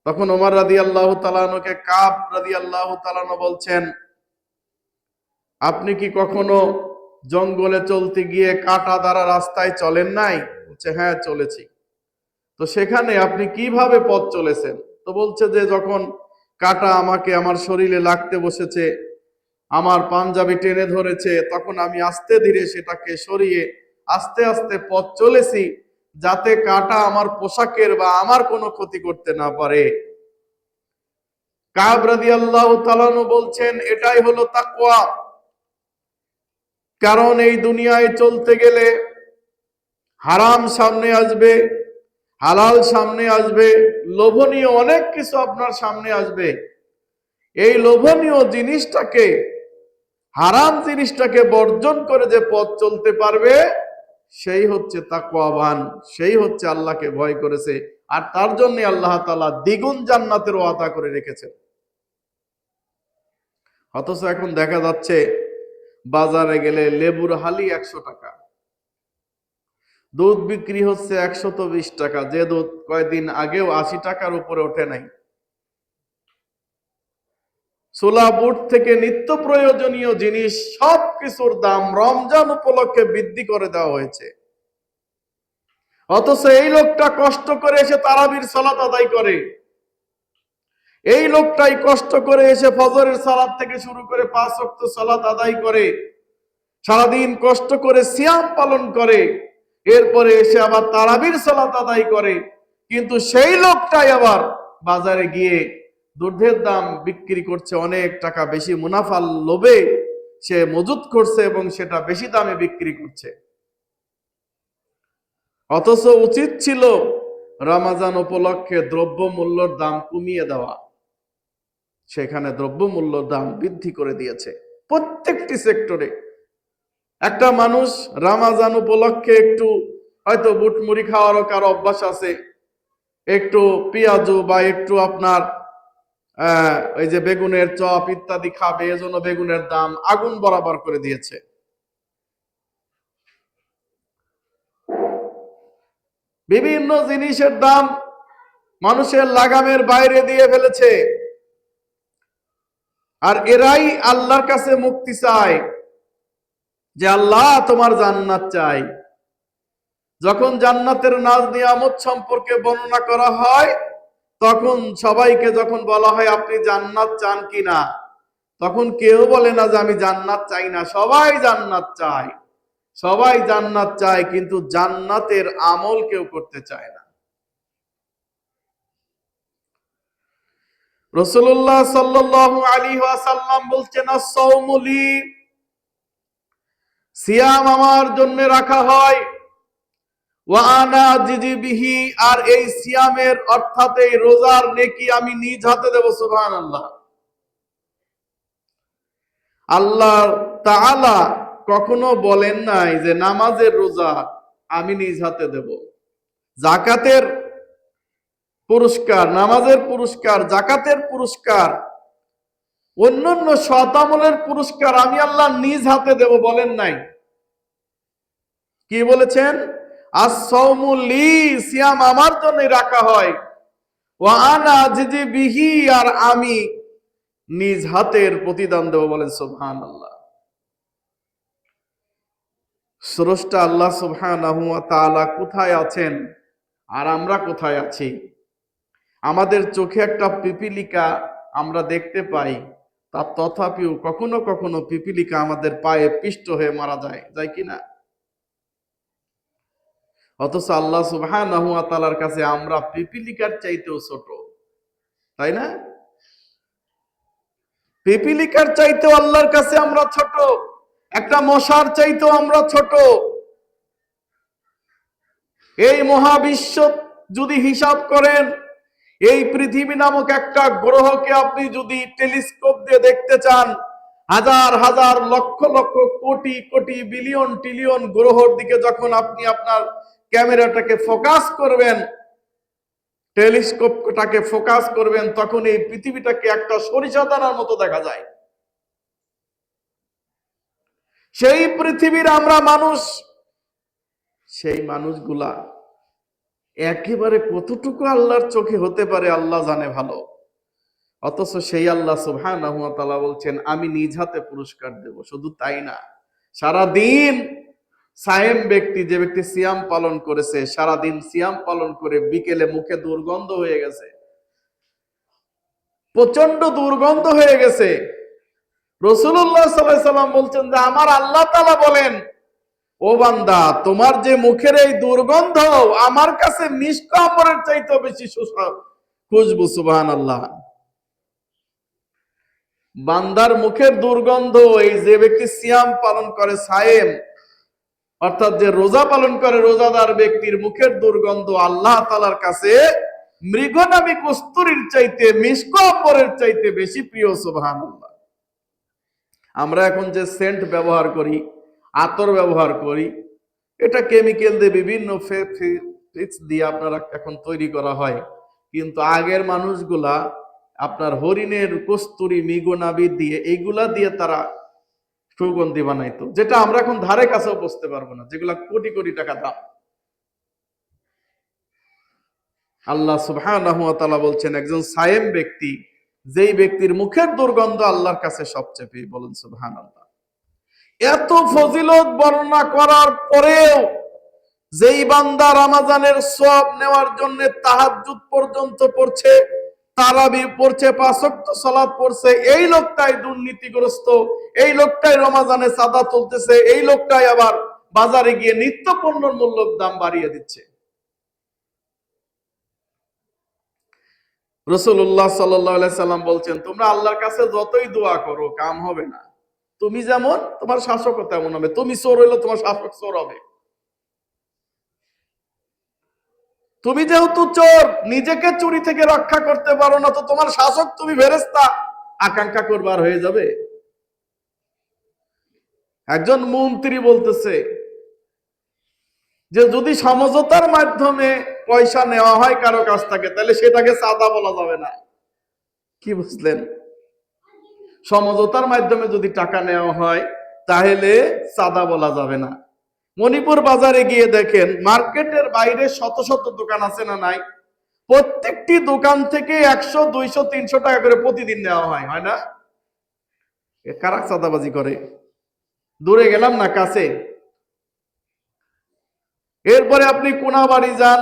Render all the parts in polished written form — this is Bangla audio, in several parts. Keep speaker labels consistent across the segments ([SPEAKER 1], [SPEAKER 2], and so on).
[SPEAKER 1] তখন ওমর রাদিয়াল্লাহু তাআলা আনহুকে কাব রাদিয়াল্লাহু তাআলা আনহু বলছেন, আপনি কি কখনো জঙ্গলে চলতে গিয়ে কাঁটা দ্বারা রাস্তায় চলেন নাই? বলছে হ্যাঁ চলেছি। তো সেখানে আপনি কিভাবে পথ চলেছেন? তো বলছে যে যখন কাঁটা আমাকে আমার শরীরে লাগতে বসেছে, আমার পাঞ্জাবি টেনে ধরেছে, তখন আমি আস্তে ধীরে সেটাকে সরিয়ে আস্তে আস্তে পথ চলেছি, যাতে কাঁটা আমার পোশাকের বা আমার কোনো ক্ষতি করতে না পারে। কাব রাদিয়াল্লাহু তাআলা আনহু বলছেন এটাই হলো তাকওয়া। কারণ এই দুনিয়ায় চলতে গেলে হারাম সামনে আসবে, হালাল সামনে আসবে, লোভনীয় অনেক কিছু আপনার সামনে আসবে। এই লোভনীয় জিনিসটাকে, হারাম জিনিসটাকে বর্জন করে যে পথ চলতে পারবে, সেই হচ্ছে তাকওয়াবান, সেই হচ্ছে আল্লাহকে ভয় করেছে। আর তার জন্য আল্লাহ তাআলা দ্বিগুণ জান্নাতের ওয়াদা করে রেখেছেন। অথচ এখন দেখা যাচ্ছে বাজারে গেলে লেবুর হালি 100 টাকা, দুধ বিক্রি হচ্ছে 120 টাকা, যে দুধ কয়েকদিন আগেও 80 টাকার উপরে ওঠে নাই। ছোলা বুট থেকে নিত্য প্রয়োজনীয় জিনিস সবকিছুর দাম রমজান উপলক্ষে বৃদ্ধি করে দেওয়া হয়েছে। অথচ এই লোকটা কষ্ট করে এসে তারাবির সালাত আদায় করে, এই লোকটাই কষ্ট করে এসে ফজরের সালাত থেকে শুরু করে 5 ওয়াক্ত সালাত আদায় করে, সারাদিন কষ্ট করে সিয়াম পালন করে, এরপরে এসে আবার তারাবির সালাত আদায় করে। কিন্তু সেই লোকটাই আবার বাজারে গিয়ে দুধের দাম বিক্রি করছে অনেক টাকা বেশি, মুনাফার লোভে সে মজুত করছে এবং সেটা বেশি দামে বিক্রি করছে। অথচ উচিত ছিল রমজান উপলক্ষে দ্রব্য মূল্যের দাম কমিয়ে দেওয়া, সেখানে দ্রব্য মূল্যের দাম বৃদ্ধি করে দিয়েছে প্রত্যেকটি সেক্টরে। একটা মানুষ রমজান উপলক্ষে একটু হয়তো বুট মুড়ি খাওয়ারও কারো অভ্যাস আছে, একটু পেঁয়াজু বা একটু আপনার ওই যে বেগুনের চপ ইত্যাদি খাবে, এজন্য বেগুনের দাম আগুন বরাবর করে দিয়েছে। বিভিন্ন জিনিসের দাম মানুষের লাগামের বাইরে দিয়ে ফেলেছে। আর এরাই আল্লাহর কাছে মুক্তি চায়, যে আল্লাহ তোমার জান্নাত চাই। যখন জান্নাতের নাজ নিয়ামত সম্পর্কে বর্ণনা করা হয়, তখন সবাইকে যখন বলা হয় আপনি জান্নাত চান কিনা, তখন কেউ বলে না যে আমি জান্নাত চাই না, সবাই জান্নাত চায়। সবাই জান্নাত চায়, কিন্তু জান্নাতের আমল কেউ করতে চায় না। রাসূলুল্লাহ সাল্লাল্লাহু আলাইহি ওয়াসাল্লাম বলছেন আস-সাওমু লি, সিয়াম আমার জন্য রাখা হয়, ওয়া আনা আজিজি বিহি, আর এই সিয়ামের অর্থাৎ এই রোজার নেকি আমি নিজ হাতে দেব। সুবহানাল্লাহ। আল্লাহ তাআলা কখনো বলেন নাই যে নামাজের রোজা আমি নিজ হাতে দেব। যাকাতের পুরস্কার, নামাজের পুরস্কার, যাকাতের পুরস্কার, অন্যান্য সৎ আমলের পুরস্কার আমি আল্লাহ নিজ হাতে দেব বলেন নাই। কি বলেছেন? আস-সাওমু লি, সিয়াম আমার জন্য রাখা হয়, ওয়া আনা আজিজি বিহি, আর আমি নিজ হাতের প্রতিদান দেব। বলেন সুবহানাল্লাহ। স্রষ্টা আল্লাহ সুবহানাহু ওয়া তাআলা কোথায় আছেন আর আমরা কোথায় আছি? আমাদের চোখে একটা পিপিলিকা আমরা দেখতে পাই, তা তথাপিও কখনো কখনো পিপিলিকা আমাদের পায়ে পিষ্ট হয়ে মারা যায়, যায় কিনা? অথচ আল্লাহ সুবহানাহু ওয়া তাআলার কাছে আমরা পিপিলিকার চাইতেও ছোট, তাই না? পিপিলিকার চাইতেও আল্লাহর কাছে আমরা ছোট, একটা মশার চাইতেও আমরা ছোট। এই মহাবিশ্ব যদি হিসাব করেন, এই পৃথিবী নামক একটা গ্রহকে আপনি যদি টেলিস্কোপ দিয়ে দেখতে চান, হাজার হাজার লক্ষ লক্ষ কোটি কোটি বিলিয়ন ট্রিলিয়ন গ্রহর দিকে যখন আপনি আপনার ক্যামেরাটাকে ফোকাস করবেন, টেলিস্কোপটাকে ফোকাস করবেন, তখন এই পৃথিবীটাকে একটা সরিষা দানার মতো দেখা যায়। সেই পৃথিবীর আমরা মানুষ, সেই মানুষগুলা একেবারে কতটুকু আল্লাহর চোখে হতে পারে আল্লাহ জানে ভালো। অথচ সেই আল্লাহ সুবহানাহু ওয়া তাআলা বলছেন আমি নিজ হাতে পুরস্কার দেব। শুধু তাই না, সারাদিন সায়েম ব্যক্তি, যে ব্যক্তি সিয়াম পালন করেছে, সারাদিন সিয়াম পালন করে বিকেলে মুখে দুর্গন্ধ হয়ে গেছে, প্রচন্ড দুর্গন্ধ হয়ে গেছে, রাসূলুল্লাহ সাল্লাল্লাহু আলাইহি সাল্লাম বলছেন যে আমার আল্লাহ তাআলা বলেন, ও বান্দা তোমার যে মুখের এই দুর্গন্ধ আমার কাছে মিষ্ক আম্বরের চাইতে বেশি খুশবু। সুবহানাল্লাহ। বান্দার মুখের দুর্গন্ধ, এই যে ব্যক্তি সিয়াম পালন করে, সায়েম অর্থাৎ যে রোজা পালন করে, রোজাদার ব্যক্তির মুখের দুর্গন্ধ আল্লাহ তাআলার কাছে মৃগনামী কস্তুরীর চাইতে, মিষ্ক আম্বরের চাইতে বেশি প্রিয়। সুবহানাল্লাহ। আমরা এখন যে সেন্ট ব্যবহার করি, আতর ব্যবহার করি, এটা কেমিক্যাল দিয়ে বিভিন্ন ফিক্স দিয়ে আপনারা এখন তৈরি করা হয়, কিন্তু আগের মানুষগুলা আপনার হরিণের কস্তুরী, মৃগনাভি দিয়ে, এইগুলা দিয়ে তারা সুগন্ধি বানাইতো, যেটা আমরা এখন ধারে কাছেও বসতে পারবো না, যেগুলা কোটি কোটি টাকা দাম। আল্লাহ সুবহানাহু ওয়া তাআলা বলছেন একজন সায়েম ব্যক্তি, যেই ব্যক্তির মুখের দুর্গন্ধ আল্লাহর কাছে সবচেয়ে প্রিয়। বলেন সুবহানাল্লাহ। এত ফজিলত বর্ণনা করার পরেও যেই বান্দা রমজানের সওয়াব নেওয়ার জন্য তাহাজ্জুদ পর্যন্ত পড়ছে, তারাবি পড়ছে, 5 ওয়াক্ত সালাত পড়ছে, এই লোকটাই দুর্নীতিগ্রস্ত, এই লোকটাই রমজানে সাদা তুলতেছে, এই লোকটাই আবার বাজারে গিয়ে নিত্য পণ্যের মূল্য দাম বাড়িয়ে দিচ্ছে। রাসূলুল্লাহ সাল্লাল্লাহু আলাইহি সাল্লাম বলছেন তোমরা আল্লাহর কাছে যতই দোয়া করো কাম হবে না। তুমি যেমন তোমার শাসকও তেমন হবে। তুমি চোর হইলে তোমার শাসক চোর হবে। তুমি যেহেতু চোর, নিজেকে চুরি থেকে রক্ষা করতে পারো না, তো তোমার শাসক তুমি ফেরেশতা আকাঙ্ক্ষা করবার হয়ে যাবে। একজন মন্ত্রী বলতেছে যে যদি সমঝোতার মাধ্যমে পয়সা নেওয়া হয় কারো কাছ থেকে, তাহলে সেটাকে চাঁদা বলা যাবে না। কি বুঝলেন? সমঝোতার মাধ্যমে যদি টাকা নেওয়া হয় তাহলে চাঁদা বলা যাবে না। মণিপুর বাজারে গিয়ে দেখেন, মার্কেটের বাইরে শত শত দোকান আছে না নাই? প্রত্যেকটি দোকান থেকে 100, 200, 300 টাকা করে প্রতিদিন নেওয়া হয়, হয় না? কারা চাঁদাবাজি করে? দূরে গেলাম না, কাছে। এরপরে আপনি কোনাবাড়ি যান,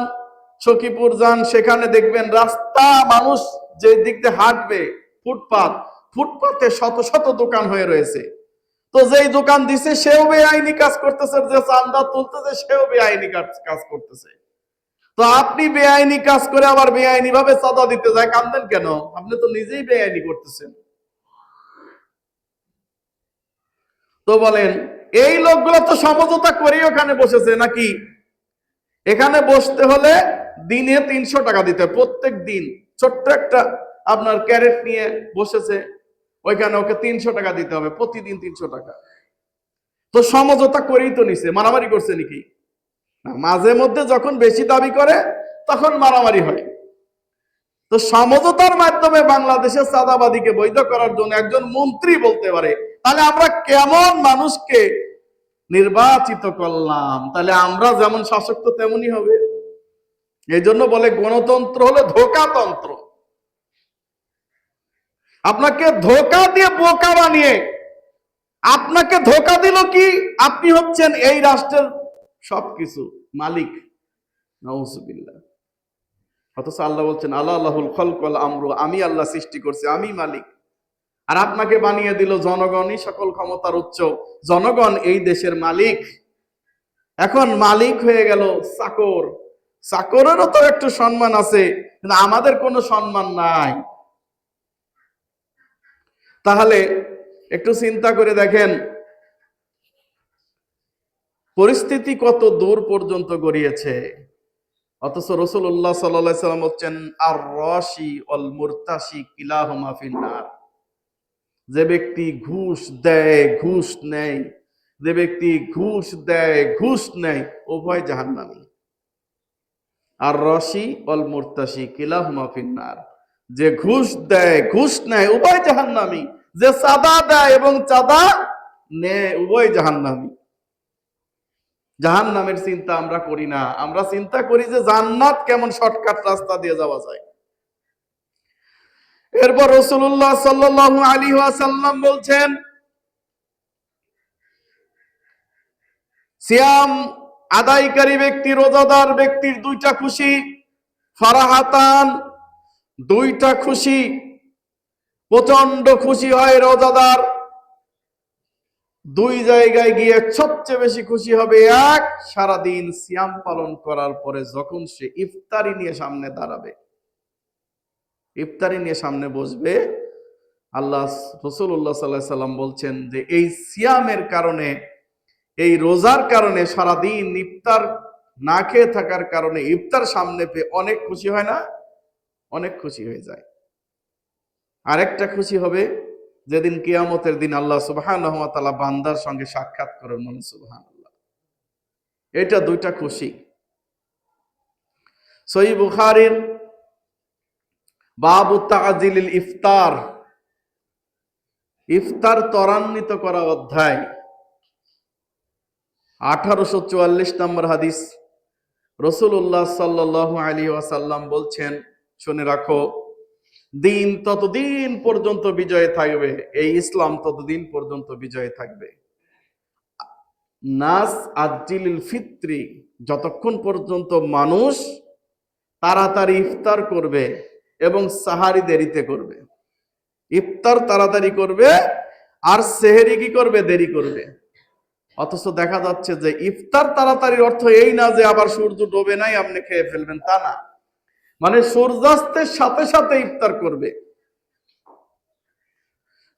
[SPEAKER 1] সখীপুর যান, সেখানে দেখবেন রাস্তা, মানুষ যে দিক দিয়ে হাঁটবে, ফুটপাত, ফুটপাতে শত শত দোকান হয়ে রয়েছে। তো যেই দোকান দিছে সেও বেআইনি কাজ করতেছে, যে চাঁদা তুলতেছে সেও বেআইনি কাজ করতেছে। তো আপনি বেআইনি কাজ করে আবার বেআইনি ভাবে চাঁদা দিতে যায়, কাঁদেন কেন? আপনি তো নিজেই বেআইনি করতেছেন। তো বলেন এই লোকগুলো তো সমঝোতা করেই ওখানে বসেছে নাকি? এখানে বসতে হলে দিনে 300 টাকা দিতে, প্রত্যেক দিন। ছোট্ট একটা আপনার ক্যারেট নিয়ে বসেছে, ওইখানে ওকে 300 টাকা দিতে হবে, প্রতিদিন 300 টাকা। তো সমঝোতা করেই তো নিছে, মারামারি করছে নাকি? না, মাঝে মধ্যে যখন বেশি দাবি করে তখন মারামারি হয়। তো সমঝোতার মাধ্যমে বাংলাদেশের চাঁদাবাদীকে বৈধ করার জন্য একজন মন্ত্রী বলতে পারে, তাহলে আমরা কেমন মানুষকে নির্বাচিত করলাম? তাহলে আমরা যেমন শাসক তো তেমনই হবে। এই জন্য বলে গণতন্ত্র হলো ধোঁকাতন্ত্র। আপনাকে ধোঁকা দিয়ে বোকা বানিয়ে, আপনাকে ধোঁকা দিল কি? আপনি হচ্ছেন এই রাষ্ট্রের সবকিছু মালিক। নাউজুবিল্লাহ। অথচ আল্লাহ বলছেন আল্লাহ আল্লাহুল খালক ওয়াল আমরু, আমি আল্লাহ সৃষ্টি করছি, আমি মালিক। আর আপনাকে বানিয়ে দিল জনগণই সকল ক্ষমতার উৎস, জনগণ এই দেশের মালিক। এখন মালিক হয়ে গেল চাকর। চাকরেরও তো একটু সম্মান আছে, কিন্তু আমাদের কোনো সম্মান নাই। তাহলে একটু চিন্তা করে দেখেন পরিস্থিতি কত দূর পর্যন্ত গড়িয়েছে। অথচ রাসূলুল্লাহ সাল্লাল্লাহু আলাইহি সাল্লাম বলছেন আর রাশি ওয়াল মুরতাশি কিলাহুমা ফিন্নার। যে ব্যক্তি ঘুষ দেয়, ঘুষ নেয়, যে ব্যক্তি ঘুষ দেয়, ঘুষ নেয়, উভয় জাহান্নামী। আর রাশি ওয়াল মুরতাশি কিলাহুমা ফিন্নার। যে ঘুষ দেয়, ঘুষ নেয়, উভয় জাহান্নামী। যে চাঁদা দেয় এবং চাঁদা নেয়, উভয় জাহান্নামী। জাহান্নামের চিন্তা আমরা করি না, আমরা চিন্তা করি যে জান্নাত কেমন শর্টকাট রাস্তা দিয়ে যাওয়া যায়। এরপর রাসূলুল্লাহ সাল্লাল্লাহু আলাইহি ওয়াসাল্লাম বলছেন, সিয়াম আদায়কারী ব্যক্তি, রোজাদার ব্যক্তির দুইটা খুশি, ফারাহাতান, দুইটা খুশি, প্রচন্ড খুশি হয় রোজাদার। দুই জায়গায় গিয়ে সবচেয়ে বেশি খুশি হবে, এক, সারাদিন সিয়াম পালন করার পরে যখন সে ইফতারি নিয়ে সামনে দাঁড়াবে, ইফতারি নিয়ে সামনে বসবে, আল্লাহ রাসূলুল্লাহ সাল্লাল্লাহু আলাইহি সাল্লাম বলছেন যে এই সিয়ামের কারণে, এই রোজার কারণে, সারাদিন ইফতার না খেয়ে থাকার কারণে ইফতার সামনে পেয়ে অনেক খুশি হয় না? অনেক খুশি হয়ে যায়। আরেকটা খুশি হবে যেদিন কিয়ামতের দিন আল্লাহ সুবহানাহু ওয়া তাআলা বান্দার সঙ্গে সাক্ষাৎ করেন, মানে সুবহানাল্লাহ। এটা দুইটা খুশি। সহিহ বুখারীর বাবু তাজিলিল ইফতার, ইফতার ত্বরান্বিত করা অধ্যায়, 1844 নম্বর হাদিস। রাসূলুল্লাহ সাল্লাল্লাহু আলাইহি ওয়াসাল্লাম বলছেন, শুনে রাখো, দিন ততদিন পর্যন্ত বিজয়ে থাকবে, এই ইসলাম ততদিন পর্যন্ত বিজয়ে থাকবে। নাস আজিলিল ফিত্রি, যতক্ষণ পর্যন্ত মানুষ তাড়াতাড়ি ইফতার করবে এবং সাহারি দেরিতে করবে। ইফতার তাড়াতাড়ি করবে আর সেহরি কি করবে? দেরি করবে। অথচ দেখা যাচ্ছে যে ইফতার তাড়াতাড়ির অর্থ এই না যে আবার সূর্য ডোবে নাই আপনি খেয়ে ফেলবেন, তা না। মানে সূর্যাস্তের সাথে সাথে ইফতার করবে,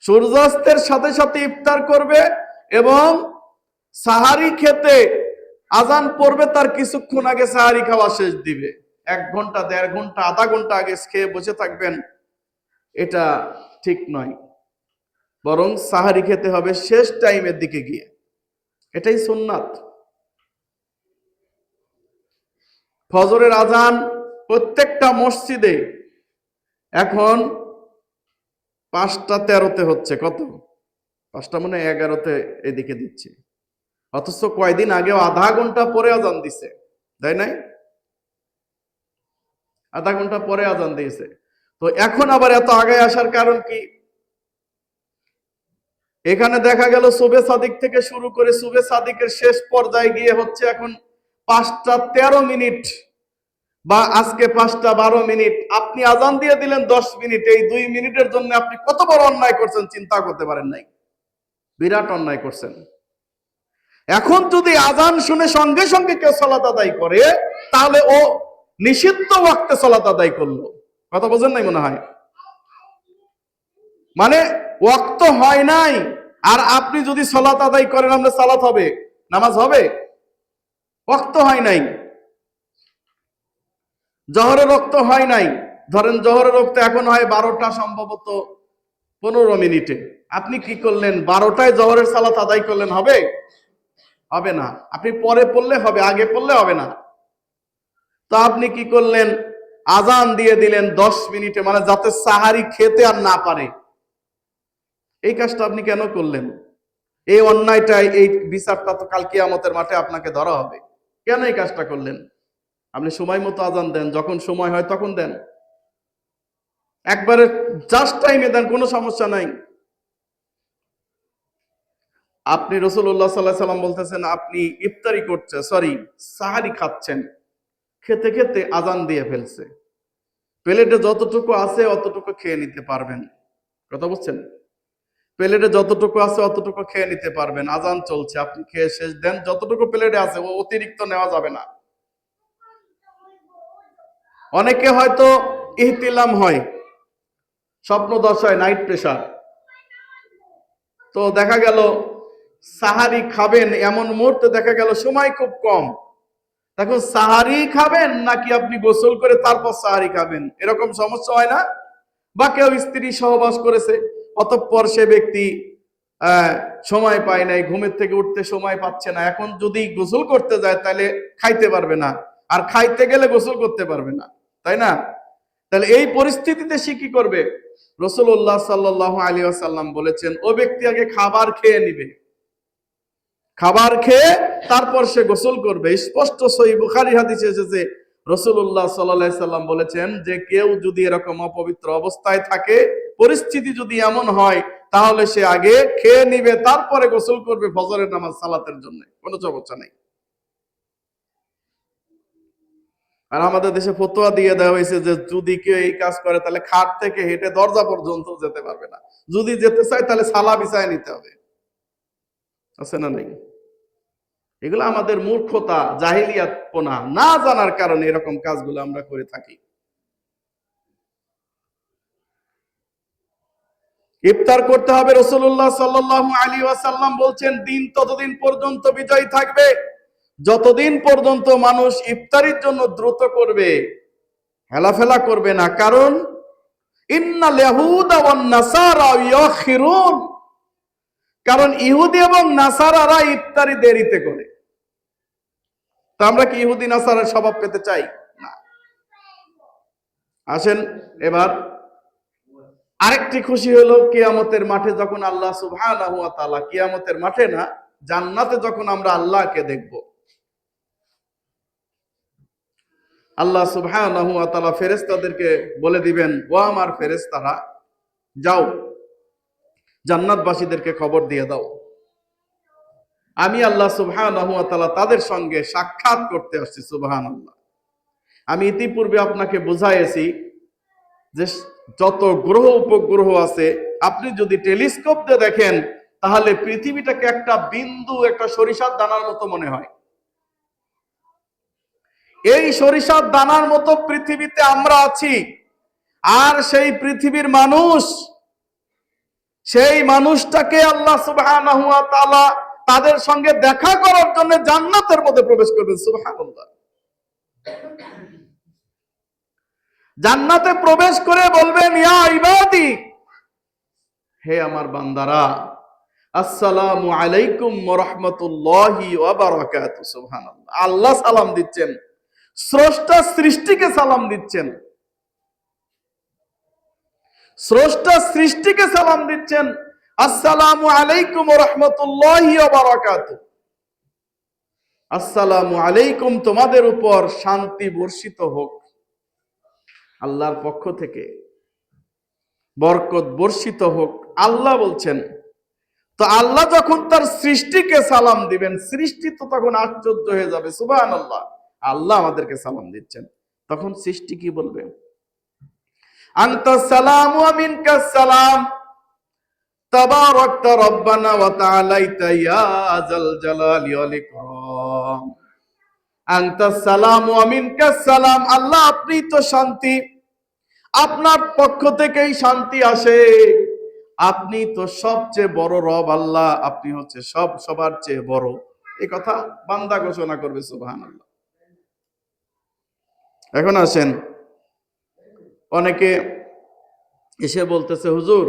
[SPEAKER 1] সূর্যাস্তের সাথে সাথে ইফতার করবে এবং সাহারি খেতে আজান পড়বে তার কিছুক্ষণ আগে সাহারি খাওয়া শেষ দিবে। 1 ঘন্টা, 1.5 ঘন্টা, আধা ঘন্টা আগে খেয়ে বসে থাকবেন, এটা ঠিক নয়। বরং সাহারি খেতে হবে শেষ টাইমের দিকে গিয়ে, এটাই সুন্নাত। ফজরের আজান প্রত্যেকটা মসজিদে এখন 5:13 হচ্ছে, কত? 5টা মানে 11-তে এদিকে দিচ্ছে। অথচ কয়দিন আগেও আধা ঘন্টা পরে আজান দিছে, তাই নাই? আধা ঘন্টা পরে আজান দিয়েছে। তো এখন আবার এত আগে আসার কারণ কি? এখানে দেখা গেল সুবে সাদিক থেকে শুরু করে সুবে সাদিকের শেষ পর্যায়ে গিয়ে হচ্ছে এখন 5:13 বা আজকে 5:12। আপনি আজান দিয়ে দিলেন 10 মিনিট, এই 2 মিনিটের জন্য আপনি কত বড় অন্যায় করছেন চিন্তা করতে পারেন নাই? বিরাট অন্যায় করছেন। এখন যদি আজান শুনে সঙ্গে সঙ্গে কেউ সালাত আদায় করে, তাহলে ও নিষিদ্ধ ওয়াক্তে সালাত আদায় করলো। কথা বোঝেন নাই মনে হয়? মানে ওয়াক্ত হয় নাই, আর আপনি যদি সালাত আদায় করেন, আমরা সালাত হবে, নামাজ হবে? ওয়াক্ত হয় নাই, জহরের রক্ত হয় নাই। ধরেন জহরের রক্ত এখন হয় 12টা, সম্ভবত 15 মিনিটে। আপনি কি করলেন? 12টায় জহরের সালাত আদায় করলেন, হবে? হবে না। আপনি পরে পড়লে হবে, আগে পড়লে হবে না। তো আপনি কি করলেন? আজান দিয়ে দিলেন 10 মিনিটে, মানে যাতে সাহারি খেতে আর না পারে। এই কাজটা আপনি কেন করলেন? এই অন্যায়টাই, এই বিচারটা তো কাল কিয়ামতের মাঠে আপনাকে ধরা হবে। কেন এই কাজটা করলেন? আপনি সময় মতো আজান দেন, যখন সময় হয় তখন দেন, একবারে জাস্ট টাইমে দেন, কোনো সমস্যা নাই। আপনি রাসূলুল্লাহ সাল্লাল্লাহু আলাইহি সাল্লাম বলতেছেন, আপনি ইফতারি করছেন, সরি সাহারি খাচ্ছেন, খেতে খেতে আজান দিয়ে ফেলছে, প্লেটে যতটুকু আছে অতটুকু খেয়ে নিতে পারবেন। কথা বুঝছেন? প্লেটে যতটুকু আছে অতটুকু খেয়ে নিতে পারবেন, আজান চলছে, আপনি খেয়ে শেষ দেন, যতটুকু প্লেটে আছে ও অতিরিক্ত নেওয়া যাবে না। অনেকে হয়তো ইহতিলাম হয়, স্বপ্ন দশায়, নাইট প্রেসার, তো দেখা গেল সাহারি খাবেন, এমন মুহূর্তে দেখা গেল সময় খুব কম, তখন সাহারি খাবেন নাকি আপনি গোসল করে তারপর সাহারি খাবেন, এরকম সমস্যা হয় না? বা কেউ স্ত্রী সহবাস করেছে, অতঃপর সে ব্যক্তি সময় পায় নাই, ঘুমের থেকে উঠতে সময় পাচ্ছে না, এখন যদি গোসল করতে যায় তাহলে খাইতে পারবে না, আর খাইতে গেলে গোসল করতে পারবে না, তাই না? তাহলে এই পরিস্থিতিতে সে কি করবে? রাসূলুল্লাহ সাল্লাল্লাহু আলাইহি ওয়াসাল্লাম বলেছেন, ও ব্যক্তি আগে খাবার খেয়ে নিবে, খাবার খেয়ে তারপর সে গোসল করবে। স্পষ্ট সহিহ বুখারী হাদিসে এসেছে, রাসূলুল্লাহ সাল্লাল্লাহু আলাইহি সাল্লাম বলেছেন যে কেউ যদি এরকম অপবিত্র অবস্থায় থাকে, পরিস্থিতি যদি এমন হয়, তাহলে সে আগে খেয়ে নিবে, তারপরে গোসল করবে ফজরের নামাজ সালাতের জন্য, কোনো সমস্যা নেই। আর আমাদের দেশে ফতোয়া দিয়ে দেওয়া হয়েছে যে যদি কেউ এই কাজ করে তাহলে খাট থেকে হেঁটে দরজা পর্যন্ত যেতে পারবে না, যদি যেতে চায় তাহলে সালা বিছায় নিতে হবে। আছে না নাই? এগুলো আমাদের মূর্খতা, জাহিলিয়াতপনা, না জানার কারণে এরকম কাজগুলো আমরা করে থাকি। ইফতার করতে হবে। রাসূলুল্লাহ সাল্লাল্লাহু আলাইহি ওয়াসাল্লাম বলছেন, দিন ততদিন পর্যন্ত বিজয় থাকবে যতদিন পর্যন্ত মানুষ ইফতারির জন্য দ্রুত করবে, হেলাফেলা করবে না। কারণ ইন্নাল ইয়াহুদা ওয়ান নাসারা ইয়াখিরুন, কারণ ইহুদি এবং নাসারারা ইফতারি দেরিতে করে। তো আমরা কি ইহুদি নাসারার স্বভাব পেতে চাই? না। আসেন এবার আরেকটি খুশি হলো কিয়ামতের মাঠে, যখন আল্লাহ সুবহানাহু ওয়া তাআলা, কিয়ামতের মাঠে না, জান্নাতে যখন আমরা আল্লাহকে দেখব, আল্লাহ সুবহানাহু ওয়া তাআলা ফেরেশতাদেরকে বলে দিবেন, ও আমার ফেরেশতারা, যাও জান্নাতবাসীদেরকে খবর দিয়ে দাও, আমি আল্লাহ সুবহানাহু ওয়া তাআলা তাদের সঙ্গে সাক্ষাৎ করতে আসছি। সুবহানাল্লাহ। আমি ইতিপূর্বে আপনাকে বুঝাইছি যে যত গ্রহ উপগ্রহ আছে, আপনি যদি টেলিস্কোপ দিয়ে দেখেন তাহলে পৃথিবীটাকে একটা বিন্দু, একটা সরিষার দানার মতো মনে হয়। এই সরিষার দানার মতো পৃথিবীতে আমরা আছি। আর সেই পৃথিবীর মানুষ, সেই মানুষটাকে আল্লাহ সুবহানাহু ওয়া তাআলা তাদের সঙ্গে দেখা করার জন্য জান্নাতের মধ্যে প্রবেশ করবেন। সুবহানাল্লাহ। জান্নাতে প্রবেশ করে বলবেন, ইয়া ইবাদি, হে আমার বান্দারা, আসসালামু আলাইকুম ওয়া রাহমাতুল্লাহি ওয়া বারাকাতুহু। সুবহানাল্লাহ। আল্লাহ সালাম দিচ্ছেন, স্রষ্টা সৃষ্টিকে সালাম দিচ্ছেন, স্রষ্টা সৃষ্টিকে সালাম দিচ্ছেন, আসসালামু আলাইকুম ওয়া রাহমাতুল্লাহি ওয়া বারাকাতুহু। আসসালামু আলাইকুম, তোমাদের উপর শান্তি বর্ষিত হোক, আল্লাহর পক্ষ থেকে বরকত বর্ষিত হোক, আল্লাহ বলছেন। তো আল্লাহ যখন তার সৃষ্টিকে সালাম দিবেন, সৃষ্টি তো তখন আশ্চর্য হয়ে যাবে। সুবহানাল্লাহ, আল্লাহ আমাদেরকে সালাম দিচ্ছেন, তখন সৃষ্টি কি বলবে? আনতাস সালাম ওয়া মিনকাস সালাম, তাবারাকতা রব্বানা ওয়া তাআলাইতা ইয়া যাল জালালি ওয়াল ইকরাম। আনতাস সালাম ওয়া মিনকাস সালাম, আল্লাহ আপনি তো শান্তি, আপনার পক্ষ থেকেই শান্তি আসে, আপনি তো সবচেয়ে বড় রব আল্লাহ, আপনি হচ্ছে সবার চেয়ে বড়। এই কথা বান্দা ঘোষণা করবে। সুবহানাল্লাহ। এখন আসেন, অনেকে এসে বলতেছে, হুজুর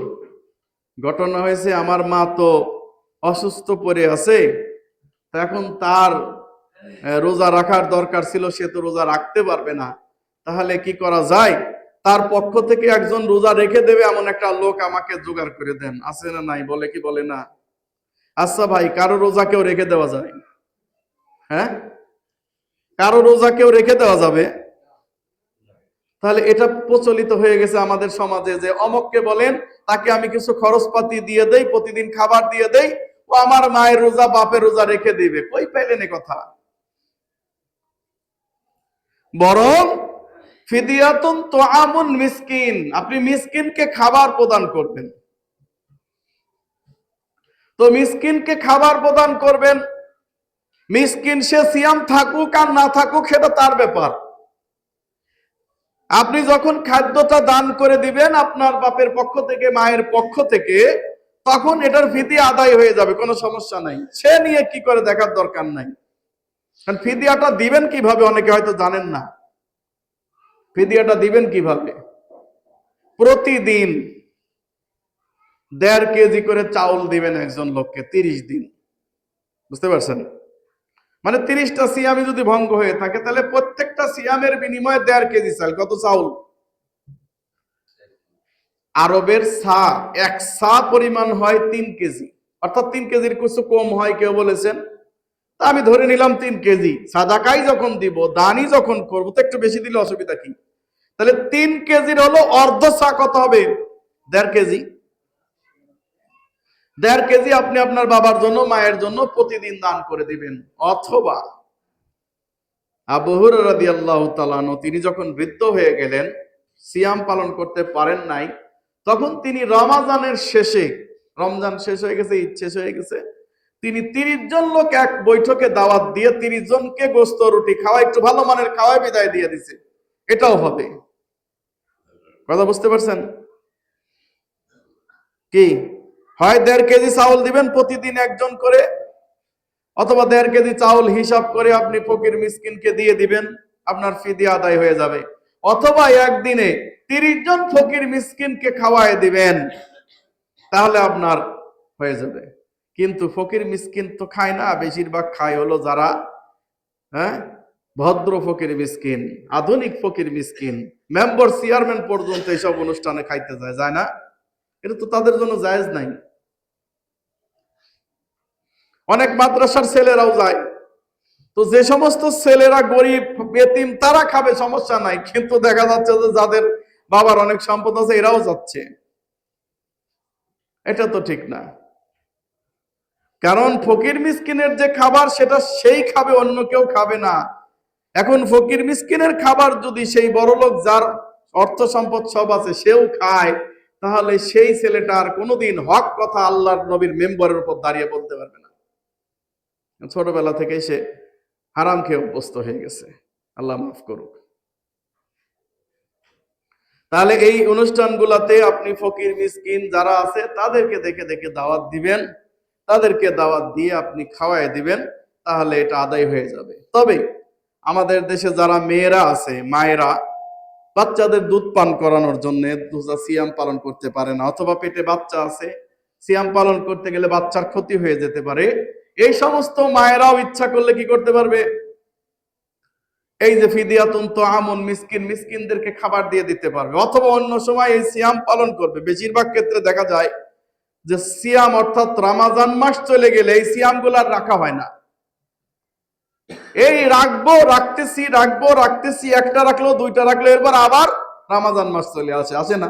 [SPEAKER 1] ঘটনা হয়েছে, আমার মা তো অসুস্থ পড়ে আছে, এখন তার রোজা রাখার দরকার ছিল, সে তো রোজা রাখতে পারবে না, তাহলে কি করা যায়? তার পক্ষ থেকে একজন রোজা রেখে দেবে এমন একটা লোক আমাকে জোগাড় করে দেন। আছে না নাই? বলে কি বলে না? আচ্ছা ভাই, কারো রোজা কেউ রেখে দেওয়া যায়? হ্যাঁ, কারো রোজা কেউ রেখে দেওয়া যাবে? তাহলে এটা প্রচলিত হয়ে গেছে আমাদের সমাজে যে অমককে বলেন, তাকে আমি কিছু খরচপাতি দিয়ে দেই, প্রতিদিন খাবার দিয়ে দেই, ও আমার মায়ের রোজা, বাপের রোজা রেখে দিবে। কই পেলেন এ কথা? বরং ফিদিয়াতুন তুআমুন মিসকিন, আপনি মিসকিনকে খাবার প্রদান করবেন। তো মিসকিনকে খাবার প্রদান করবেন, মিসকিন সে সিয়াম থাকুক আর না থাকুক সেটা তার ব্যাপার। আপনি যখন খাদ্যটা দান করে দিবেন আপনার বাপের পক্ষ থেকে, মায়ের পক্ষ থেকে, তখন এটার ফিদিয়া আদায় হয়ে যাবে, কোনো সমস্যা নাই। সে নিয়ে কি করে দেখার দরকার নাই। কারণ ফিদিয়াটা দিবেন কিভাবে অনেকে হয়তো জানেন না। ফিদিয়াটা দিবেন কিভাবে? প্রতিদিন 1.5 কেজি করে চাউল দিবেন একজন লোককে 30 দিন। বুঝতে পারছেন? মানে 30টা সিয়ামই যদি ভঙ্গ হয়ে থাকে, তাহলে প্রত্যেকটা সিয়ামের বিনিময়ে 1.5 কেজি চাল। কত চাউল? আরবের সা, এক সা পরিমাণ হয় 3 কেজি, অর্থাৎ 3 কেজির কিছু কম হয় কেউ বলেছেন। তা আমি ধরে নিলাম 3 কেজি। সাদাকাই যখন দিব, দানই যখন করবো, তো একটু বেশি দিলে অসুবিধা কি? তাহলে 3 কেজির হলো অর্ধ সা কত হবে? 1.5 কেজি। 1.5 কেজি আপনি আপনার বাবার জন্য, মায়ের জন্য প্রতিদিন দান করে দিবেন। অথবা আবু হুরায়রা রাদিয়াল্লাহু তাআলা আনহু, তিনি যখন বৃদ্ধ হয়ে গেলেন, সিয়াম পালন করতে পারেন নাই, তখন তিনি রমজানের শেষে, রমজান শেষ হয়ে গেছে, ঈদ শেষ হয়ে গেছে, তিনি 30 জন লোক এক বৈঠকে দাওয়াত দিয়ে 30 জনকে গোস্ত রুটি খাওয়া, একটু ভালো মানের খাওয়ায় বিদায় দিয়ে দিছে। এটাও হবে। কথা বুঝতে পারছেন কি? হয় 1.5 কেজি চাউল দিবেন প্রতিদিন একজন করে, অথবা 1.5 কেজি চাউল হিসাব করে আপনি ফকির মিসকিনকে দিয়ে দিবেন, আপনার ফিদিয়া আদায় হয়ে যাবে। অথবা একদিনে 30 জন ফকির মিসকিনকে খাওয়ায় দিবেন, তাহলে আপনার হয়ে যাবে। কিন্তু ফকির মিসকিন তো খায় না, বেশিরভাগ খায় হলো যারা হ্যাঁ ভদ্র ফকির মিসকিন, আধুনিক ফকির মিসকিন, মেম্বার চেয়ারম্যান পর্যন্ত এইসব অনুষ্ঠানে খাইতে যায় না? এটা তো তাদের জন্য জায়েজ নাই। অনেক মাদ্রাসার ছেলেরাও যায়। তো যে সমস্ত ছেলেরা গরিব এতিম তারা খাবে, সমস্যা নাই, কিন্তু দেখা যাচ্ছে যে যাদের বাবার অনেক সম্পদ আছে এরাও যাচ্ছে। এটা তো ঠিক না। কারণ ফকির মিসকিনের যে খাবার সেটা সেই খাবে, অন্য কেউ খাবে না। এখন ফকির মিসকিনের খাবার যদি সেই বড়লোক যার অর্থ সম্পদ সব আছে সেও খায়, তাহলে সেই ছেলেটা আর কোনোদিন হক কথা আল্লাহর নবীর মেম্বারের উপর দাঁড়িয়ে বলতে পারবে না। ছোটবেলা থেকে সে হারাম খেয়ে অভ্যস্ত হয়ে গেছে। আল্লাহ মাফ করুক। তাহলে এই অনুষ্ঠানগুলাতে আপনি ফকির মিসকিন যারা আছে তাদেরকে দেখে দেখে দাওয়াত দিবেন, তাদেরকে দাওয়াত দিয়ে আপনি খাওয়াই দিবেন, তাহলে এটা আদায় হয়ে যাবে। তবে আমাদের দেশে যারা মেয়েরা আছে, মায়েরা বাচ্চাদের দুধ পান করানোর জন্য রোজা সিয়াম পালন করতে পারে না, অথবা পেটে বাচ্চা আছে, সিয়াম পালন করতে গেলে বাচ্চার ক্ষতি হয়ে যেতে পারে, এই সমস্ত মায়েরাও ইচ্ছা করলে কি করতে পারবে? এই যে ফিদিয়াতুন তাআমুন, মিসকিনদেরকে খাবার দিয়ে দিতে পারবে। অথবা অন্য সময় এই সিয়াম পালন করবে। বেশিরভাগ ক্ষেত্রে দেখা যায় যে সিয়াম অর্থাৎ রমজান মাস চলে গেলে এই সিয়াম গুলার রাখা হয় না। এই রাখতেছি, একটা রাখলো, 2টা রাখলো, এরপর আবার রমজান মাস চলে আসে না?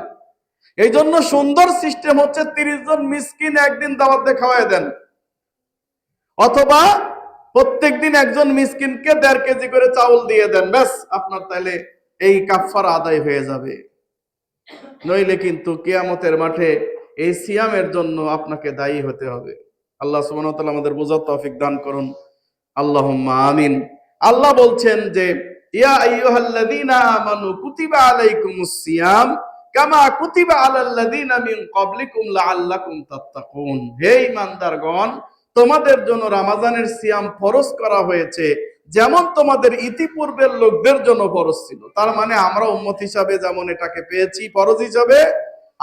[SPEAKER 1] এই জন্য সুন্দর সিস্টেম হচ্ছে 30 জন মিসকিন একদিন দাওয়াত দিয়ে খাওয়াই দেন, অথবা প্রত্যেকদিন একজন মিসকিনকে 1.5 কেজি করে চাউল দিয়ে দেন, ব্যাস আপনার তাহলে এই কাফারা আদায় হয়ে যাবে। নইলে কিন্তু কিয়ামতের মাঠে এই সিয়ামের জন্য আপনাকে দায়ী হতে হবে। আল্লাহ সুবহানাহু ওয়া তাআলা আমাদের বোঝার তৌফিক দান করুন। আল্লাহুম্মা আমিন। আল্লাহ বলছেন যে ইয়া আইয়ুহাল্লাযীনা আমানু কুতিবা আলাইকুমুস সিয়াম কামা কুতিবা আলাল্লাযীনা মিন ক্বাবলিকুম লাআল্লাকুম তাত্তাকুন। হে ঈমানদারগণ, তোমাদের জন্য রমজানের সিয়াম ফরজ করা হয়েছে যেমন তোমাদের ইতিপূর্বের লোকদের জন্য ফরজ ছিল। তার মানে আমরা উম্মত হিসাবে যেমন এটাকে পেয়েছি ফরজ হিসাবে,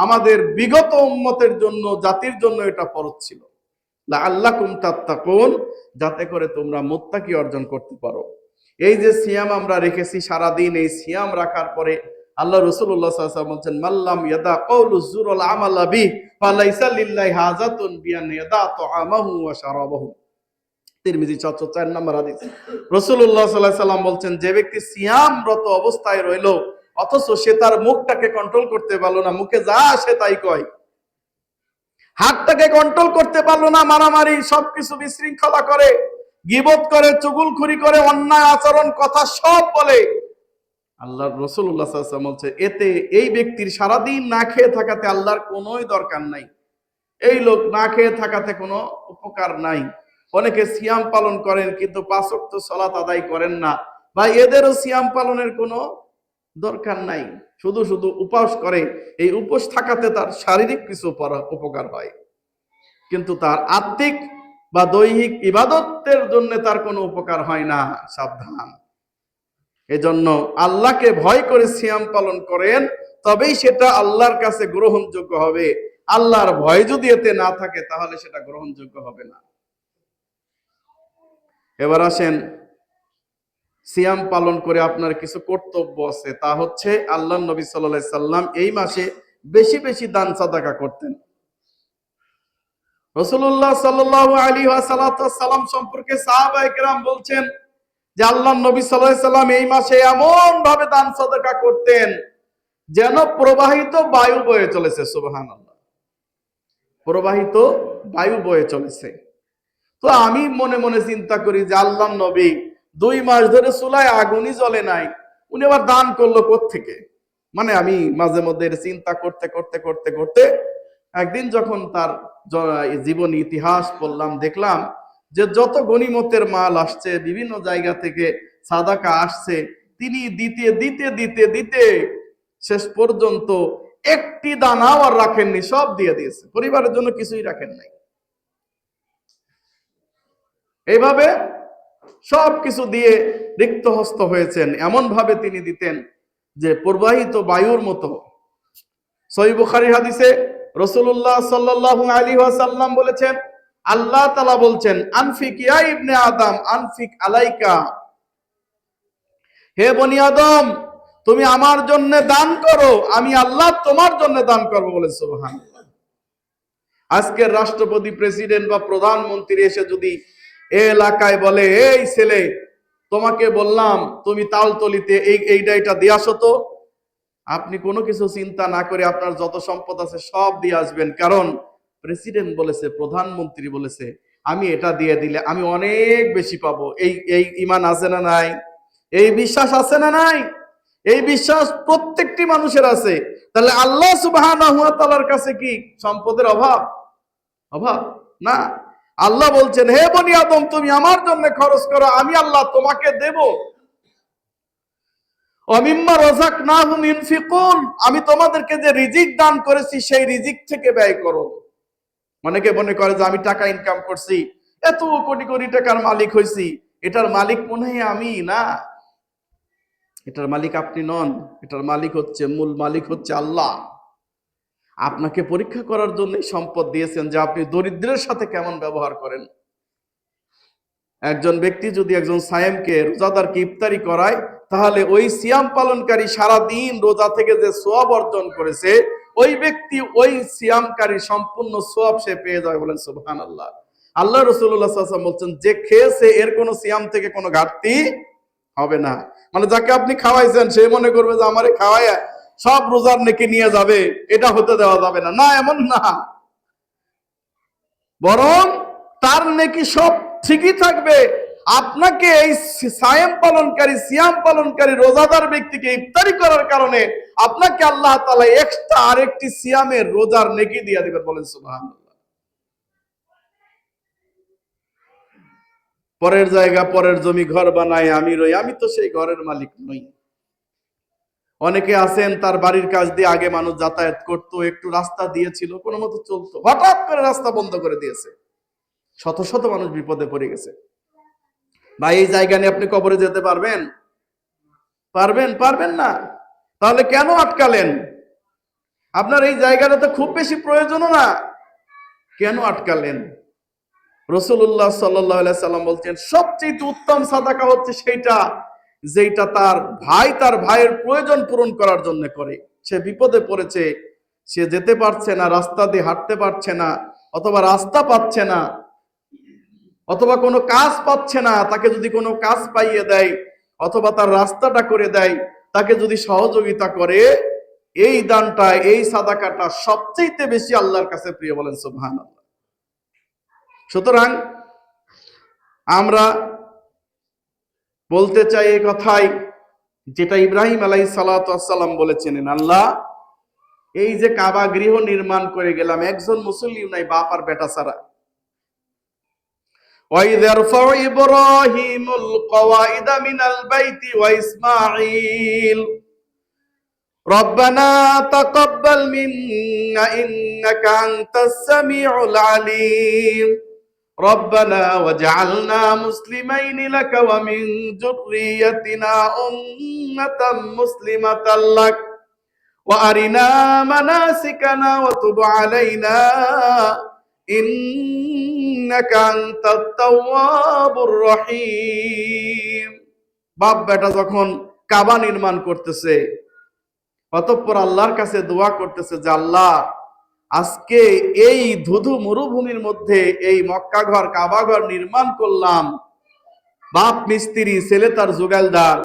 [SPEAKER 1] আমাদের বিগত উম্মতের জন্য, জাতির জন্য এটা ফরজ ছিল। লাআল্লাকুম তাত্তাকুন, যাতে করে তোমরা মুত্তাকি অর্জন করতে পারো। এই যে সিয়াম আমরা রেখেছি সারাদিন, এই সিয়াম রাখার পরে আল্লাহ রাসূলুল্লাহ সাল্লাল্লাহু আলাইহি ওয়াসাল্লাম বলেন, মাল্লাম ইয়াদা কাউলুজ জুর ওয়াল আমালা বিহি ফালাইসা লিল্লাহি হাজাতুন বিআন ইয়াদা তাআমাহু ওয়া শারাবাহু। তিরমিজি 404 নম্বর হাদিস। রাসূলুল্লাহ সাল্লাল্লাহু আলাইহি ওয়াসাল্লাম বলছেন, যে ব্যক্তি সিয়ামরত অবস্থায় রইল অথচ সে তার মুখটাকে কন্ট্রোল করতে পারলো না, মুখে যা আসে তাই কয়, হাতটাকে কন্ট্রোল করতে পারলো না, মারামারি, সবকিছু বিশৃঙ্খলা করে, গীবত করে, চুগলখুরি করে, অন্যায় আচরণ, কথা সব বলে, আল্লাহর রাসূলুল্লাহ সাল্লাল্লাহু আলাইহি ওয়াসাল্লাম বলছে এতে এই ব্যক্তির সারাদিন না খেয়ে থাকাতে আল্লাহর কোনোই দরকার নাই। এই লোক না খেয়ে থাকাতে কোনো উপকার নাই। অনেকে সিয়াম পালন করেন কিন্তু 5 ওয়াক্ত সালাত আদায় করেন না, বা এদেরও সিয়াম পালনের কোনো দরকার নাই, শুধু শুধু উপবাস করে। এই উপোস থাকাতে তার শারীরিক কিছু উপকার হয়, কিন্তু তার আত্মিক বা দৈহিক ইবাদতের জন্য তার কোনো উপকার হয় না। সাবধান। এজন্য আল্লাহকে ভয় করে সিয়াম পালন করেন, তবেই সেটা আল্লাহর কাছে গ্রহণযোগ্য হবে। আল্লাহর ভয় যদি এতে না থাকে তাহলে সেটা গ্রহণযোগ্য হবে না। এবার আসেন, সিয়াম পালন করে আপনার কিছু কর্তব্য আছে, তা হচ্ছে আল্লাহর নবী সাল্লাল্লাহু আলাইহি সাল্লাম এই মাসে বেশি বেশি দান সাদাকা করতেন। রাসূলুল্লাহ সাল্লাল্লাহু আলাইহি ওয়াসাল্লাম সম্পর্কে সাহাবায়ে কেরাম বলছেন যে আল্লাহর নবী সাল্লাল্লাহু আলাইহি সাল্লাম এই মাসে এমন ভাবে দান সদকা করতেন যেন প্রবাহিত বায়ু বয়ে চলেছে। সুবহানাল্লাহ, প্রবাহিত বায়ু বয়ে চলেছে। তো আমি মনে মনে চিন্তা করি যে আল্লাহর নবী 2 মাস ধরে চুলায় আগুনই জ্বলে নাই, উনি আবার দান করলো কোত্থেকে? মানে আমি মাঝে মধ্যে চিন্তা করতে করতে করতে করতে একদিন যখন তার জীবন ইতিহাস পড়লাম, দেখলাম যে যত গনিমতের মাল আসছে, বিভিন্ন জায়গা থেকে সাদাকা আসছে, তিনি দিতে দিতে দিতে দিতে শেষ পর্যন্ত একটি দানাও আর রাখেননি, সব দিয়ে দিয়েছে, পরিবারের জন্য কিছুই রাখেন নাই। এইভাবে সবকিছু দিয়ে রিক্ত হস্ত হয়েছেন। এমন ভাবে তিনি দিতেন যে প্রবাহিত বায়ুর মতো। সহিহ বুখারী হাদিসে রাসূলুল্লাহ সাল্লাল্লাহু আলাইহি ওয়াসাল্লাম বলেছেন, আল্লাহ তাআলা বলছেন, আনফিক ইয়া ইবনে আদম আনফিক আলাইকা, হে বনি আদম তুমি আমার জন্য দান করো, আমি আল্লাহ তোমার জন্য দান করব বলে। সুবহানাল্লাহ। আজকের রাষ্ট্রপতি, প্রেসিডেন্ট বা প্রধানমন্ত্রী এসে যদি এলাকায় বলে, এই ছেলে তোমাকে বললাম তুমি তালতলিতে এইটা দিয়ে আসো তো, আপনি কোনো কিছু চিন্তা না করে আপনার যত সম্পদ আছে সব দিয়ে আসবেন, কারণ প্রেসিডেন্ট বলেছে, প্রধানমন্ত্রী বলেছে আমি এটা দিয়ে দিলে আমি অনেক বেশি পাবো। এই ঈমান আছে না নাই? এই বিশ্বাস আছে না নাই? এই বিশ্বাস প্রত্যেকটি মানুষের আছে। তাহলে আল্লাহ সুবহানাহু ওয়া তাআলার কাছে কি সম্পদের অভাব? অভাব না। আল্লাহ বলছেন, হে বনি আদম তুমি আমার জন্য খরচ করো, আমি আল্লাহ তোমাকে দেব। ওয়ামিম্মা রাযাকনাহুম ইউনফিকুন, আমি তোমাদেরকে যে রিজিক দান করেছি সেই রিজিক থেকে ব্যয় করো। অনেকে মনে করে যে আমি টাকা ইনকাম করছি, এত কোটি কোটি টাকার মালিক হইছি, এটার মালিক মনে হয় আমি না। এটার মালিক আপনি নন, এটার মালিক হচ্ছে, মূল মালিক হচ্ছে আল্লাহ। আপনাকে পরীক্ষা করার জন্য সম্পদ দিয়েছেন যে আপনি দরিদ্রের সাথে কেমন ব্যবহার করেন। একজন ব্যক্তি যদি একজন সায়েমকে, রোজাদারকে ইফতারি করায়, তাহলে ওই সিয়াম পালনকারী সারা দিন রোজা থেকে যে সওয়াব অর্জন করেছে, ওই ব্যক্তি ওই সিয়ামকারী সম্পূর্ণ সওয়াব সে পেয়ে যায়। বলেন সুবহানাল্লাহ। আল্লাহ রাসূলুল্লাহ সাল্লাল্লাহু আলাইহি ওয়াসাল্লাম বলছেন, যে খেয়েছে এর কোনো সিয়াম থেকে কোনো ঘাটতি হবে না। মানে যাকে আপনি খাওয়াইছেন সে মনে করবে যে আমারে খাওয়াইয়া সব রোজার নেকি নিয়ে যাবে, এটা হতে দেওয়া যাবে না। না, এমন না, বরং তার নেকি সব ঠিকই থাকবে। আপনাকে এই সিয়াম পালনকারী রোজাদার ব্যক্তিকে ইফতারি করার কারণে আপনাকে আল্লাহ তাআলা এক্সট্রা আরেকটি সিয়ামের রোজার নেকি দিয়ে দিবেন। বলেন সুবহানাল্লাহ। পরের জায়গা, পরের জমি ঘর বানায় আমি রই, আমি তো সেই ঘরের মালিক নই। অনেকে আছেন তার বাড়ির কাছ দিয়ে আগে মানুষ যাতায়াত করতো, একটু রাস্তা দিয়েছিল, কোনো মতো চলতো, হঠাৎ করে রাস্তা বন্ধ করে দিয়েছে, শত শত মানুষ বিপদে পড়ে গেছে। ভাই, এই জায়গা নিয়ে আপনি কবরে যেতে পারবেন? পারবেন না। তাহলে কেন আটকালেন? আপনার এই জায়গাটা তো খুব বেশি প্রয়োজনও না, কেন আটকালেন? রাসূলুল্লাহ সাল্লাল্লাহু আলাইহি সাল্লাম বলছেন, সবচেয়ে উত্তম সাদাকা হচ্ছে সেইটা যেটা তার ভাইয়ের প্রয়োজন পূরণ করার জন্য করে। সে বিপদে পড়েছে, সে যেতে পারছে না, রাস্তা দিয়ে হাঁটতে পারছে না, অথবা রাস্তা পাচ্ছে না, অথবা কোনো কাজ পাচ্ছে না, তাকে যদি কোনো কাজ পাইয়ে দেয়, অথবা তার রাস্তাটা করে দেয়, তাকে যদি সহযোগিতা করে, এই দানটা, এই সাদাকাটা সবচেয়ে বেশি আল্লাহর কাছে প্রিয়। বলেন সুবহানাল্লাহ। সুতরাং আমরা বলতে চাই এই কথাই, যেটা ইব্রাহিম আলাইহিস সালাতু ওয়াস সালাম বলেছেন, আল্লাহ এই যে কাবা গৃহ নির্মাণ করে গেলাম, একজন মুসল্লিও নাই, বাপ আর বেটা ছাড়া। وَإِذْ يَرْفَعُ إِبْرَاهِيمُ الْقَوَاعِدَ مِنَ الْبَيْتِ وَإِسْمَاعِيلُ رَبَّنَا تَقَبَّلْ مِنَّا إِنَّكَ أَنْتَ السَّمِيعُ الْعَلِيمُ رَبَّنَا وَاجْعَلْنَا مُسْلِمَيْنِ لَكَ وَمِنْ ذُرِّيَّتِنَا أُمَّةً مُسْلِمَةً لَكَ وَأَرِنَا مَنَاسِكَنَا وَتُبْ عَلَيْنَا ইন্নাকা আনতাত তাওয়াবুর রহিম। বাপ বেটা যখন কাবা নির্মাণ করতেছে, অতঃপর আল্লাহর কাছে দোয়া করতেছে যে আল্লাহ আজকে এই ধুধু মরুভূমির মধ্যে এই মক্কা ঘর কাবা ঘর নির্মাণ করলাম, বাপ মিস্ত্রি, ছেলে তার জোগালদার,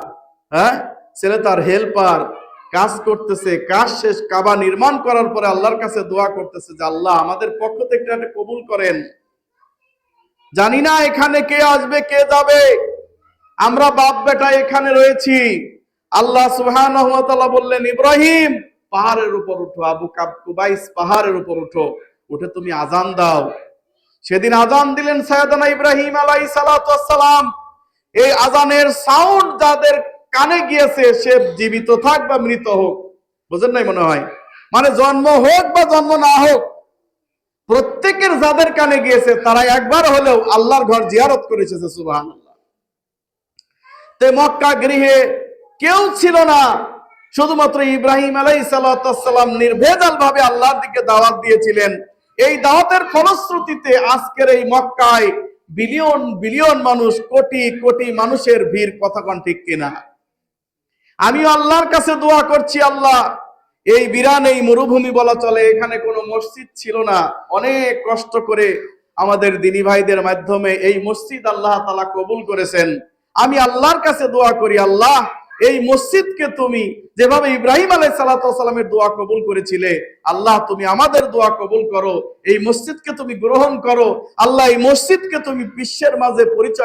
[SPEAKER 1] হ্যাঁ, ছেলে তার হেল্পার, কাজ করতেছে, কাজ শেষ, কাবা নির্মাণ করার পরে আল্লাহর কাছে দোয়া করতেছে যে আল্লাহ আমাদের পক্ষ থেকে এটা কবুল করেন। জানি না এখানে কে আসবে কে যাবে, আমরা বাপ বেটা এখানে রয়েছি। আল্লাহ সুবহানাহু ওয়া তাআলা বললেন, ইব্রাহিম পাহাড়ের উপর উঠো, আবু কুবাইস পাহাড়ের উপর উঠো, উঠে তুমি আজান দাও। সেদিন আজান দিলেন সাইয়েদনা ইব্রাহিম আলাইহিস সালাতু ওয়াস সালাম। এই আজানের সাউন্ড যাদের কানে গিয়েছে, সে জীবিত থাক বা মৃত হোক, বুঝেন নাই মনে হয়, মানে জন্ম হোক বা জন্ম না হোক, প্রত্যেকের যাদের কানে গিয়েছে তারা একবার হলেও আল্লাহর ঘর জিয়ারত করেছে। সুবহানাল্লাহ। তে মক্কা গৃহে কেউ ছিল না, শুধুমাত্র ইব্রাহিম আলাইহিস সালাতু ওয়াস সালাম নির্ভেজাল ভাবে আল্লাহর দিকে দাওয়াত দিয়েছিলেন। এই দাওয়াতের ফলশ্রুতিতে আজকের এই মক্কায় বিলিয়ন বিলিয়ন মানুষ, কোটি কোটি মানুষের ভিড়, কথা কোন ঠিক কিনা? আমিও আল্লাহর কাছে দোয়া করছি, আল্লাহ এই বিরান এই মরুভূমি বলা চলে, এখানে কোনো মসজিদ ছিল না, অনেক কষ্ট করে আমাদের দিনী ভাইদের মাধ্যমে এই মসজিদ আল্লাহ তাআলা কবুল করেছেন। আমি আল্লাহর কাছে দোয়া করি, আল্লাহ এই মসজিদকে তুমি যেভাবে ইব্রাহিম আলাইহিস সালাতু ওয়াস সালামের দোয়া কবুল করেছিলে, আল্লাহ তুমি আমাদের দোয়া কবুল করো, এই মসজিদকে তুমি গ্রহণ করো। আল্লাহ এই মসজিদকে তুমি বিশ্বের মাঝে পরিচয়